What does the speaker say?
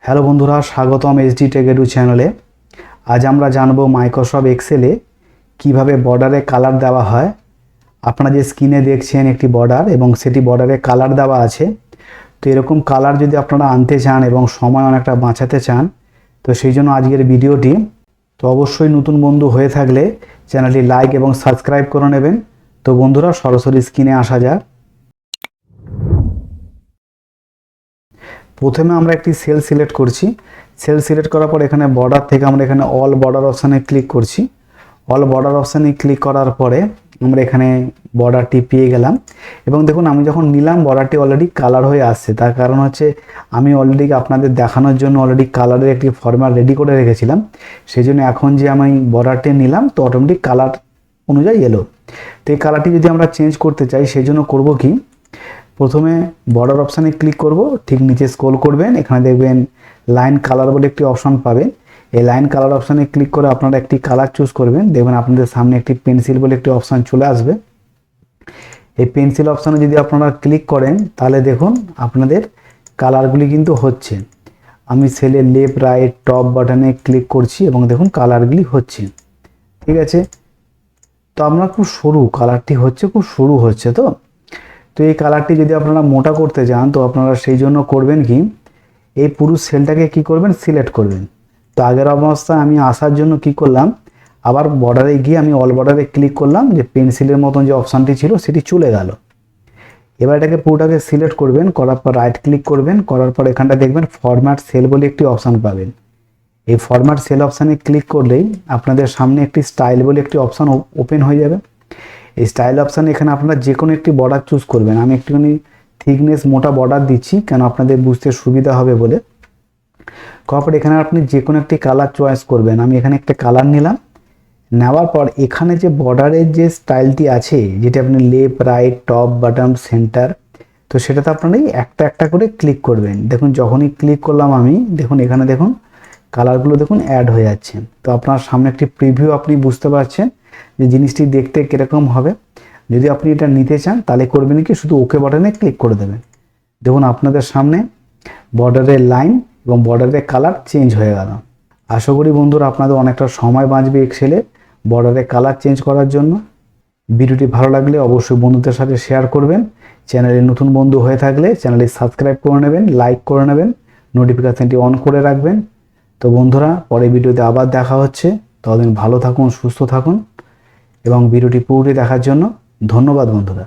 Hello বন্ধুরা, স্বাগতম HD take edu চ্যানেলে। আজ আমরা জানবো মাইক্রোসফট এক্সেলে কিভাবে বর্ডারে কালার দেওয়া হয়। আপনারা যে স্ক্রিনে দেখছেন একটি বর্ডার এবং সেটি বর্ডারে কালার দেওয়া আছে। তো এরকম কালার যদি আপনারা আনতে চান এবং সময় অনেকটা বাঁচাতে চান, তো সেই জন্য আজকের ভিডিওটি। তো অবশ্যই নতুন বন্ধু হয়ে থাকলে চ্যানেলটি লাইক এবং সাবস্ক্রাইব করে নেবেন। তো বন্ধুরা, সরাসরি স্ক্রিনে আসা যাক। প্রথমে আমরা একটি সেল সিলেক্ট করছি। সেল সিলেক্ট করার পর এখানে বর্ডার থেকে আমরা এখানে অল বর্ডার অপশানে ক্লিক করছি। অল বর্ডার অপশানে ক্লিক করার পরে আমরা এখানে বর্ডারটি পেয়ে গেলাম এবং দেখুন আমি যখন নিলাম বর্ডারটি অলরেডি কালার হয়ে আসছে। তার কারণ হচ্ছে আমি অলরেডি আপনাদের দেখানোর জন্য অলরেডি কালারের একটি ফরম্যাট রেডি করে রেখেছিলাম। সেই জন্য এখন যে আমি বর্ডারটি নিলাম তো অটোমেটিক কালার অনুযায়ী এলো। তো এই কালারটি যদি আমরা চেঞ্জ করতে চাই সেই জন্য করবো কি, প্রথমে বর্ডার অপশানে ক্লিক করব, ঠিক নিচে স্ক্রল করবেন, এখানে দেখবেন লাইন কালার বলে একটি অপশান পাবেন। এই লাইন কালার অপশানে ক্লিক করে আপনারা একটি কালার চুজ করবেন। দেখবেন আপনাদের সামনে একটি পেন্সিল বলে একটি অপশান চলে আসবে। এই পেন্সিল অপশানে যদি আপনারা ক্লিক করেন তাহলে দেখুন আপনাদের কালারগুলি কিন্তু হচ্ছে। আমি সেলের লেফট রাইট টপ বাটনে ক্লিক করছি এবং দেখুন কালারগুলি হচ্ছে। ঠিক আছে, তো আমরা খুব সরু কালারটি হচ্ছে, খুব সরু হচ্ছে। তো এই কালারটি যদি আপনারা মোটা করতে চান তো আপনারা সেই জন্য করবেন কি, এই পুরো সেলটাকে কি করবেন, সিলেক্ট করবেন। তো আগের অবস্থায় আমি আসার জন্য কি করলাম, আবার বর্ডারে গিয়ে আমি অল বর্ডারে ক্লিক করলাম, যে পেন্সিলের মতন যে অপশানটি ছিল সেটি চলে গেল। এবার এটাকে পুরোটাকে সিলেক্ট করবেন, করার পর রাইট ক্লিক করবেন, করার পর এখানটা দেখবেন ফরম্যাট সেল বলে একটি অপশান পাবেন। এই ফরম্যাট সেল অপশানে ক্লিক করলেই আপনাদের সামনে একটি স্টাইল বলে একটি অপশান ওপেন হয়ে যাবে। এই স্টাইল অপশানে এখানে আপনারা যে কোনো একটি বর্ডার চুজ করবেন। আমি একটুখানি থিকনেস মোটা বর্ডার দিচ্ছি কেন আপনাদের বুঝতে সুবিধা হবে বলে। তারপর এখানে আপনি যে কোনো একটি কালার চয়েস করবেন। আমি এখানে একটা কালার নিলাম। নেওয়ার পর এখানে যে বর্ডারের যে স্টাইলটি আছে, যেটা আপনি left right top bottom centre, তো সেটাতে আপনারাই একটা একটা করে ক্লিক করবেন। দেখুন যখনই ক্লিক করলাম আমি, দেখুন এখানে দেখুন কালারগুলো দেখুন অ্যাড হয়ে যাচ্ছে। তো আপনার সামনে একটি প্রিভিউ আপনি বুঝতে পারছেন যে জিনিসটি দেখতে কীরকম হবে। যদি আপনি এটা নিতে চান তাহলে করবেন কি, শুধু ওকে বাটনে ক্লিক করে দেবেন। দেখুন আপনাদের সামনে বর্ডারের লাইন এবং বর্ডারের কালার চেঞ্জ হয়ে গেল। আশা করি বন্ধুরা আপনাদের অনেকটা সময় বাঁচবে এক্সেলে বর্ডারের কালার চেঞ্জ করার জন্য। ভিডিওটি ভালো লাগলে অবশ্যই বন্ধুদের সাথে শেয়ার করবেন। চ্যানেলে নতুন বন্ধু হয়ে থাকলে চ্যানেলটি সাবস্ক্রাইব করে নেবেন, লাইক করে নেবেন, নোটিফিকেশানটি অন করে রাখবেন। তো বন্ধুরা, পরে ভিডিওতে আবার দেখা হচ্ছে। ততদিন ভালো থাকুন, সুস্থ থাকুন এবং ভিডিওটি পুরোটি দেখার জন্য ধন্যবাদ বন্ধুরা।